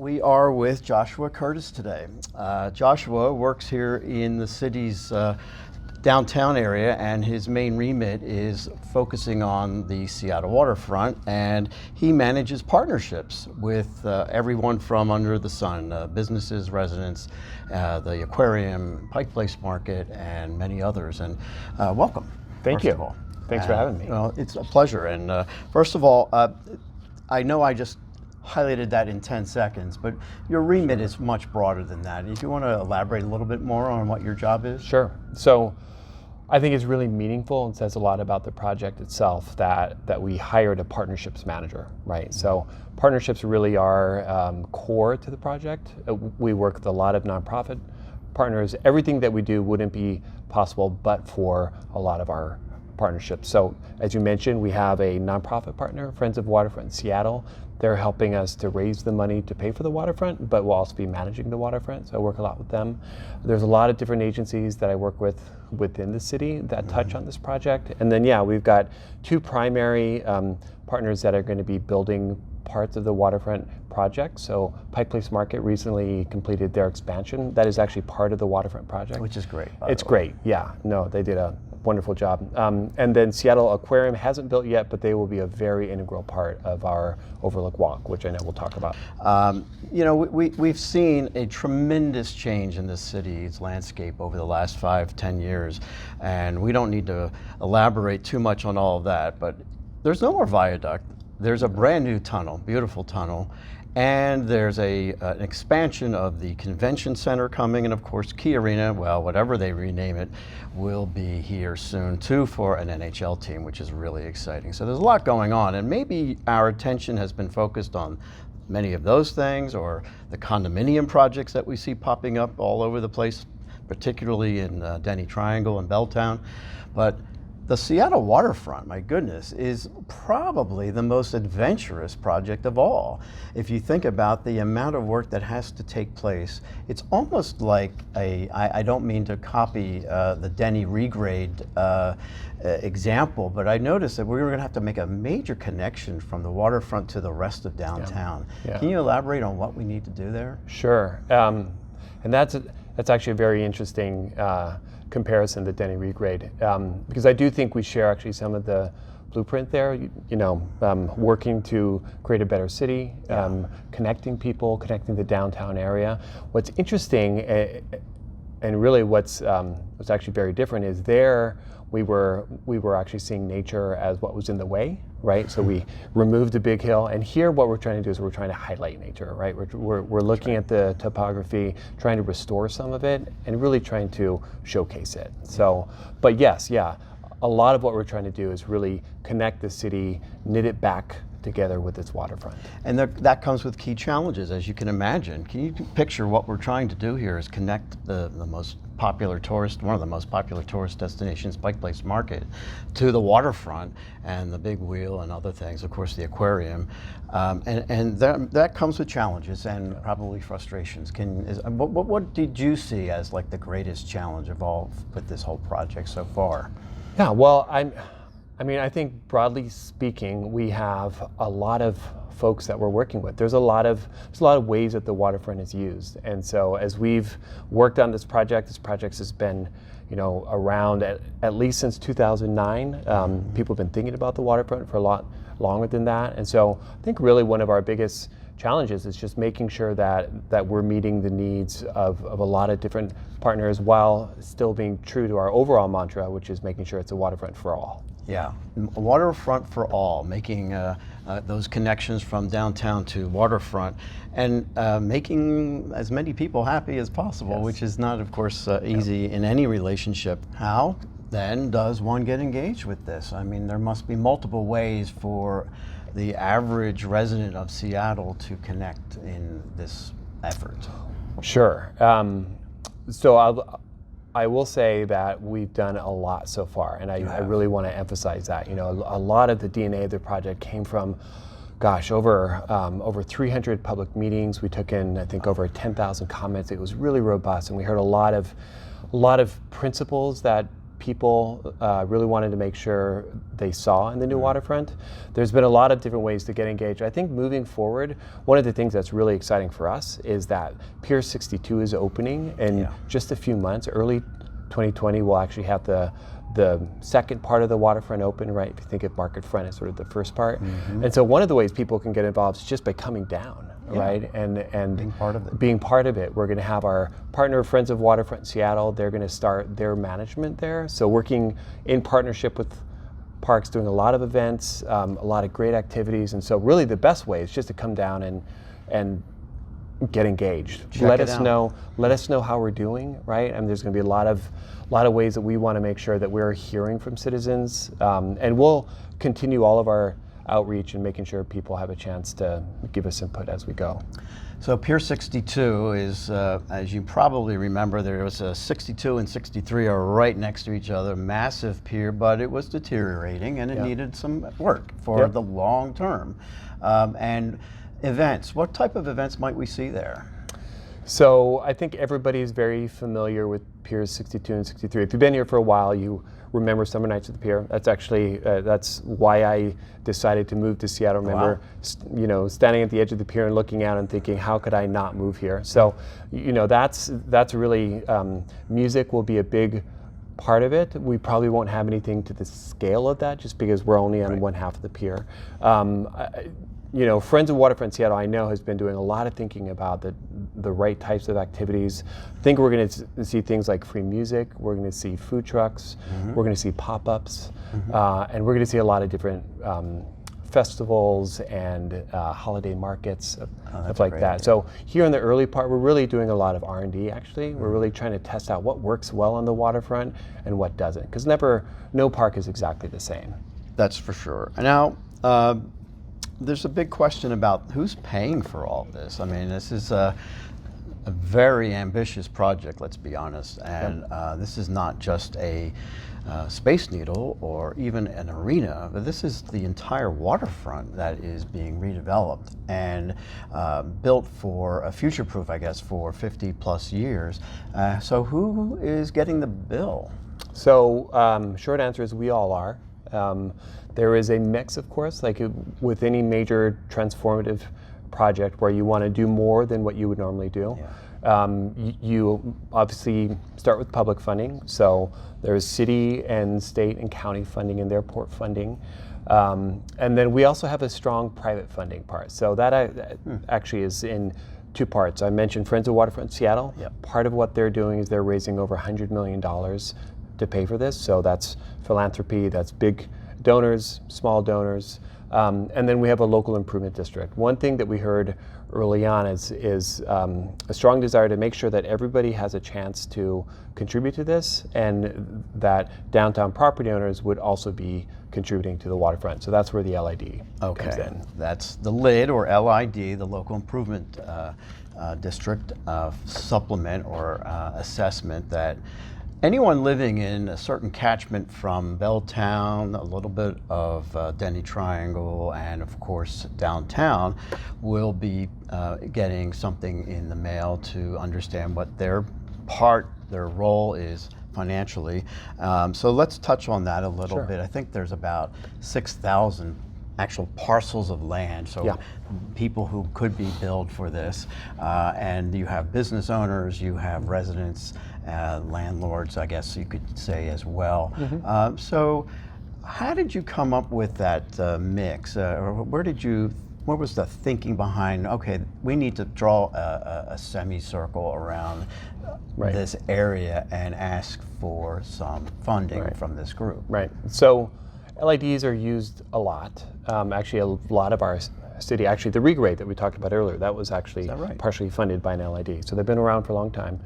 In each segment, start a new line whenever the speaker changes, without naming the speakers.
We are with Joshua Curtis today. Joshua works here in the city's downtown area, and his main remit is focusing on the Seattle Waterfront, and he manages partnerships with everyone from under the sun, businesses, residents, the aquarium, Pike Place Market, and many others. And welcome.
Thank you.
Of all.
Thanks for having me.
Well, it's a pleasure. And first of all, I know I just highlighted that in 10 seconds, but your remit is much broader than that. If you want to elaborate a little bit more on what your job is?
Sure. So I think it's really meaningful and says a lot about the project itself that we hired a partnerships manager, right? So partnerships really are core to the project. We work with a lot of nonprofit partners. Everything that we do wouldn't be possible but for a lot of our partnerships. So as you mentioned, we have a nonprofit partner, Friends of Waterfront in Seattle. They're helping us to raise the money to pay for the waterfront, but we'll also be managing the waterfront, so I work a lot with them. There's a lot of different agencies that I work with within the city that touch on this project. And then, we've got two primary partners that are going to be building parts of the waterfront project. So Pike Place Market recently completed their expansion. That is actually part of the waterfront project.
Which is great.
It's great, yeah. No, they did a wonderful job. And then Seattle Aquarium hasn't built yet, but they will be a very integral part of our Overlook Walk, which I know we'll talk about.
We've seen a tremendous change in this city's landscape over the last 5-10 years, and we don't need to elaborate too much on all of that, but there's no more viaduct. There's a brand new tunnel, beautiful tunnel, and there's an expansion of the convention center coming, and of course Key Arena, well, whatever they rename it, will be here soon too for an NHL team, which is really exciting. So there's a lot going on, and maybe our attention has been focused on many of those things, or the condominium projects that we see popping up all over the place, particularly in Denny Triangle and Belltown. But the Seattle Waterfront, my goodness, is probably the most adventurous project of all. If you think about the amount of work that has to take place, it's almost like I don't mean to copy the Denny regrade example, but I noticed that we're going to have to make a major connection from the waterfront to the rest of downtown. Yeah. Can you elaborate on what we need to do there?
Sure, and that's actually a very interesting comparison to Denny regrade, because I do think we share actually some of the blueprint there, working to create a better city, connecting people, connecting the downtown area. What's interesting and really what's actually very different is there we were actually seeing nature as what was in the way, right? So we removed a big hill, and here what we're trying to do is we're trying to highlight nature, right? We're looking at the topography, trying to restore some of it, and really trying to showcase it. So, but yes, a lot of what we're trying to do is really connect the city, knit it back together with its waterfront.
And that comes with key challenges, as you can imagine. Can you picture what we're trying to do here is connect the most popular one of the most popular tourist destinations, Pike Place Market, to the waterfront and the big wheel and other things, of course the aquarium, and that comes with challenges and probably frustrations. What did you see as like the greatest challenge of all with this whole project so far?
Yeah, well, I think broadly speaking, we have a lot of folks that we're working with. There's a lot of ways that the waterfront is used, and so as we've worked on this project has been, around at least since 2009. People have been thinking about the waterfront for a lot longer than that, and so I think really one of our biggest challenges is just making sure that we're meeting the needs of a lot of different partners while still being true to our overall mantra, which is making sure it's a waterfront for all.
Yeah, waterfront for all, making those connections from downtown to waterfront, and making as many people happy as possible, which is not, of course, easy in any relationship. How then does one get engaged with this? I mean, there must be multiple ways for the average resident of Seattle to connect in this effort.
Sure. So I will say that we've done a lot so far, and I really want to emphasize that. A lot of the DNA of the project came from, over 300 public meetings. We took in, I think, over 10,000 comments. It was really robust, and we heard a lot of principles that people really wanted to make sure they saw in the new waterfront. There's been a lot of different ways to get engaged. I think moving forward, one of the things that's really exciting for us is that Pier 62 is opening in just a few months. Early 2020, we'll actually have the second part of the waterfront open, right? If you think of Market Front as sort of the first part. And so one of the ways people can get involved is just by coming down, right? And
being part of it.
Being part of it. We're going to have our partner, Friends of Waterfront in Seattle. They're going to start their management there. So working in partnership with parks, doing a lot of events, a lot of great activities. And so really the best way is just to come down and get engaged. Let us know how we're doing, right? I mean, there's going to be a lot of ways that we want to make sure that we're hearing from citizens, and we'll continue all of our outreach and making sure people have a chance to give us input as we go.
So Pier 62 is, as you probably remember, there was 62 and 63 are right next to each other, massive pier, but it was deteriorating and it needed some work for the long term. And events, what type of events might we see there?
So I think everybody's very familiar with Piers 62 and 63. If you've been here for a while, you remember Summer Nights at the Pier. That's actually, that's why I decided to move to Seattle. Remember, standing at the edge of the pier and looking out and thinking, how could I not move here? So, that's really, music will be a big part of it. We probably won't have anything to the scale of that just because we're only on one half of the pier. Friends of Waterfront Seattle, I know, has been doing a lot of thinking about the right types of activities. I think we're going to see things like free music, we're going to see food trucks, we're going to see pop-ups, and we're going to see a lot of different festivals and holiday markets, stuff like that. So here in the early part, we're really doing a lot of R&D, actually. We're really trying to test out what works well on the waterfront and what doesn't, because no park is exactly the same.
That's for sure. Now, there's a big question about who's paying for all this. I mean, this is a very ambitious project, let's be honest, and this is not just a Space Needle or even an arena, but this is the entire waterfront that is being redeveloped and built for a future-proof, I guess, for 50 plus years. So who is getting the bill?
So short answer is we all are. There is a mix, of course, like with any major transformative project where you want to do more than what you would normally do. You obviously start with public funding, so there's city and state and county funding and airport funding. And then we also have a strong private funding part. So that actually is in two parts. I mentioned Friends of Waterfront Seattle. Part of what they're doing is they're raising over $100 million to pay for this. So that's philanthropy, that's big donors, small donors, and then we have a local improvement district. One thing that we heard early on is a strong desire to make sure that everybody has a chance to contribute to this, and that downtown property owners would also be contributing to the waterfront. So that's where the LID comes in.
That's the LID, or LID, the local improvement district supplement or assessment that anyone living in a certain catchment from Belltown, a little bit of Denny Triangle, and of course downtown will be getting something in the mail to understand what their role is financially. So let's touch on that a little bit. I think there's about 6,000 actual parcels of land, so people who could be billed for this, and you have business owners, you have residents, landlords, I guess you could say as well. So how did you come up with that mix, or what was the thinking behind, okay, we need to draw a semicircle around this area and ask for some funding from this group?
So LIDs are used a lot. Actually, a lot of our city, actually the regrade that we talked about earlier, that was actually partially funded by an LID. So they've been around for a long time.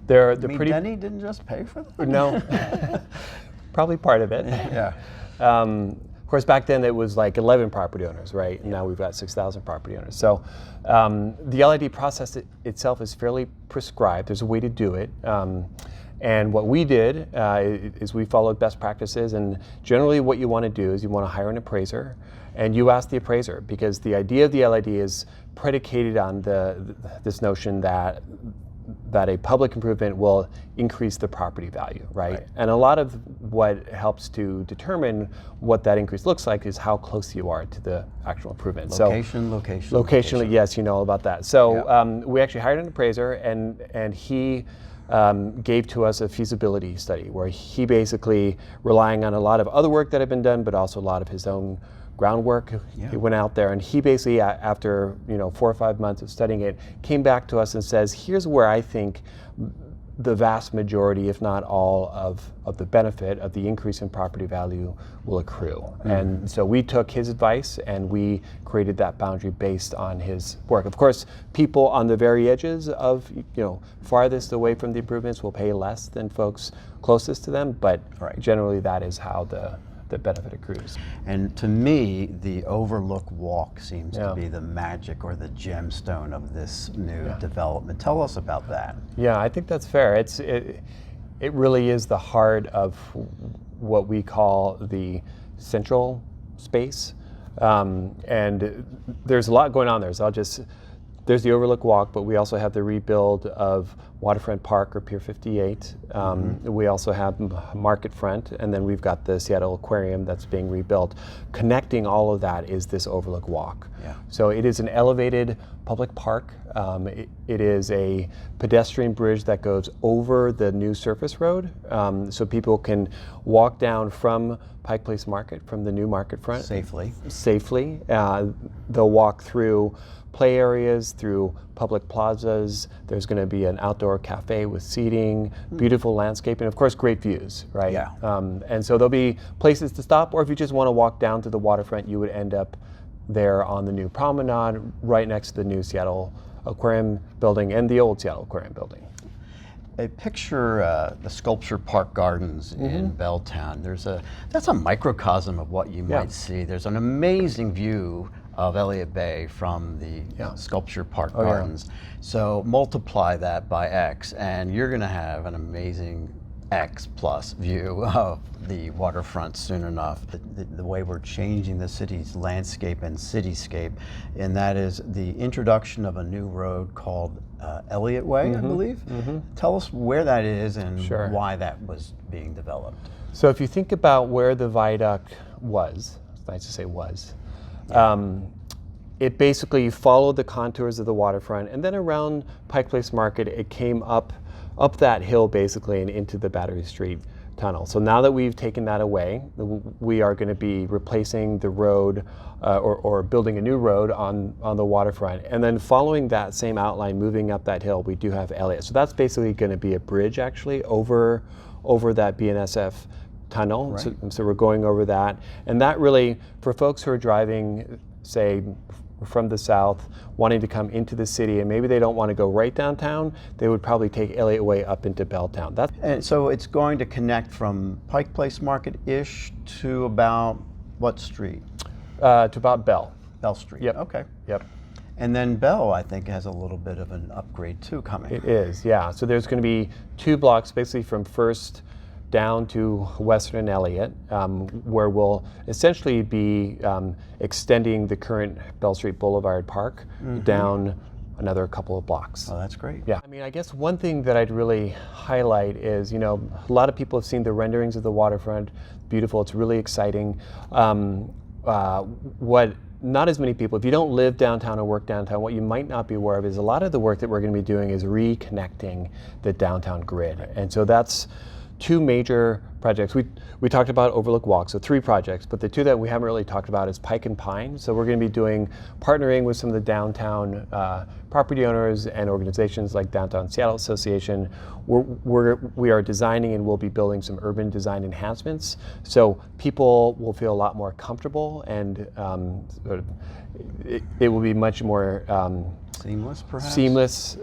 They're pretty.
Denny didn't just pay for them?
No, probably part of it. Of course, back then it was like 11 property owners, right? And now we've got 6,000 property owners. So the LID process itself is fairly prescribed. There's a way to do it. And what we did is we followed best practices, and generally what you want to do is you want to hire an appraiser, and you ask the appraiser, because the idea of the LID is predicated on this notion that that a public improvement will increase the property value, right? And a lot of what helps to determine what that increase looks like is how close you are to the actual improvement. Location. Yes, you know all about that. So we actually hired an appraiser, and he gave to us a feasibility study where he basically, relying on a lot of other work that had been done, but also a lot of his own groundwork. He went out there and he basically, after 4 or 5 months of studying it, came back to us and says, here's where I think the vast majority, if not all, of the benefit of the increase in property value will accrue. And so we took his advice and we created that boundary based on his work. Of course, people on the very edges of, farthest away from the improvements will pay less than folks closest to them, but generally that is how the benefit accrues.
And to me, the Overlook Walk seems to be the magic or the gemstone of this new development. Tell us about that.
Yeah, I think that's fair. It really is the heart of what we call the central space. And there's a lot going on there. So there's the Overlook Walk, but we also have the rebuild of Waterfront Park or Pier 58. We also have Market Front, and then we've got the Seattle Aquarium that's being rebuilt. Connecting all of that is this Overlook Walk. So it is an elevated public park. It is a pedestrian bridge that goes over the new surface road, so people can walk down from Pike Place Market, from the new Market Front. Safely. They'll walk through play areas, through public plazas. There's going to be an outdoor cafe with seating, beautiful landscaping, of course, great views, right? And so there'll be places to stop, or if you just want to walk down to the waterfront, you would end up there on the new promenade, right next to the new Seattle Aquarium building and the old Seattle Aquarium building.
I picture the Sculpture Park Gardens in Belltown. That's a microcosm of what you might see. There's an amazing view of Elliott Bay from the Sculpture Park Gardens. So multiply that by X and you're going to have an amazing X plus view of the waterfront soon enough. The way we're changing the city's landscape and cityscape, and that is the introduction of a new road called Elliott Way, I believe. Tell us where that is and why that was being developed.
So if you think about where the viaduct was, it's nice to say was, it basically followed the contours of the waterfront, and then around Pike Place Market, it came up that hill basically and into the Battery Street tunnel. So now that we've taken that away, we are going to be replacing the road or building a new road on the waterfront. And then following that same outline, moving up that hill, we do have Elliott. So that's basically going to be a bridge actually over that BNSF tunnel. So we're going over that. And that really, for folks who are driving, say, from the south, wanting to come into the city, and maybe they don't want to go right downtown, they would probably take Elliott Way up into Belltown.
And so it's going to connect from Pike Place Market-ish to about what street?
To about Bell
Street.
Yep.
Okay.
Yep.
And then Bell, I think, has a little bit of an upgrade too coming.
It is, yeah. So there's going to be 2 blocks basically from First down to Western and Elliott, where we'll essentially be extending the current Bell Street Boulevard Park down another couple of blocks.
Oh, that's great.
Yeah. I mean, I guess one thing that I'd really highlight is, a lot of people have seen the renderings of the waterfront. Beautiful. It's really exciting. What not as many people, if you don't live downtown or work downtown, what you might not be aware of is a lot of the work that we're going to be doing is reconnecting the downtown grid. And so that's 2 major projects. We talked about Overlook Walk, so 3 projects, but the 2 that we haven't really talked about is Pike and Pine. So we're going to be partnering with some of the downtown property owners and organizations like Downtown Seattle Association. We are designing and we'll be building some urban design enhancements, so people will feel a lot more comfortable and it will be much more
seamless, perhaps?
Seamless,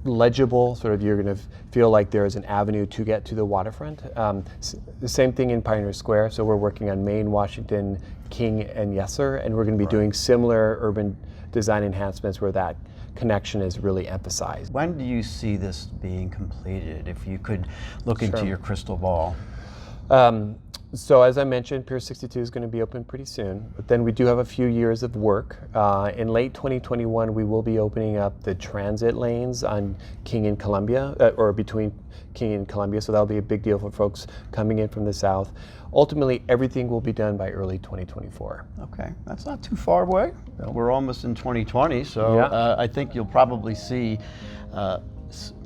legible, you're going to feel like there is an avenue to get to the waterfront. The same thing in Pioneer Square, so we're working on Main, Washington, King, and Yesser, and we're going to be doing similar urban design enhancements where that connection is really emphasized.
When do you see this being completed, if you could look into your crystal ball?
So as I mentioned, Pier 62 is going to be open pretty soon, but then we do have a few years of work. In late 2021, we will be opening up the transit lanes on King and Columbia, or between King and Columbia, so that'll be a big deal for folks coming in from the south. Ultimately, everything will be done by early 2024.
Okay, that's not too far away. We're almost in 2020, so
Yeah.
I think you'll probably see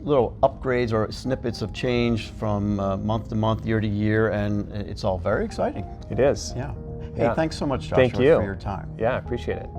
little upgrades or snippets of change from month to month, year to year, and it's all very exciting.
It is.
Yeah. Hey,
Yeah.
thanks so much, Joshua,
Thank you
for your time.
Yeah, appreciate it.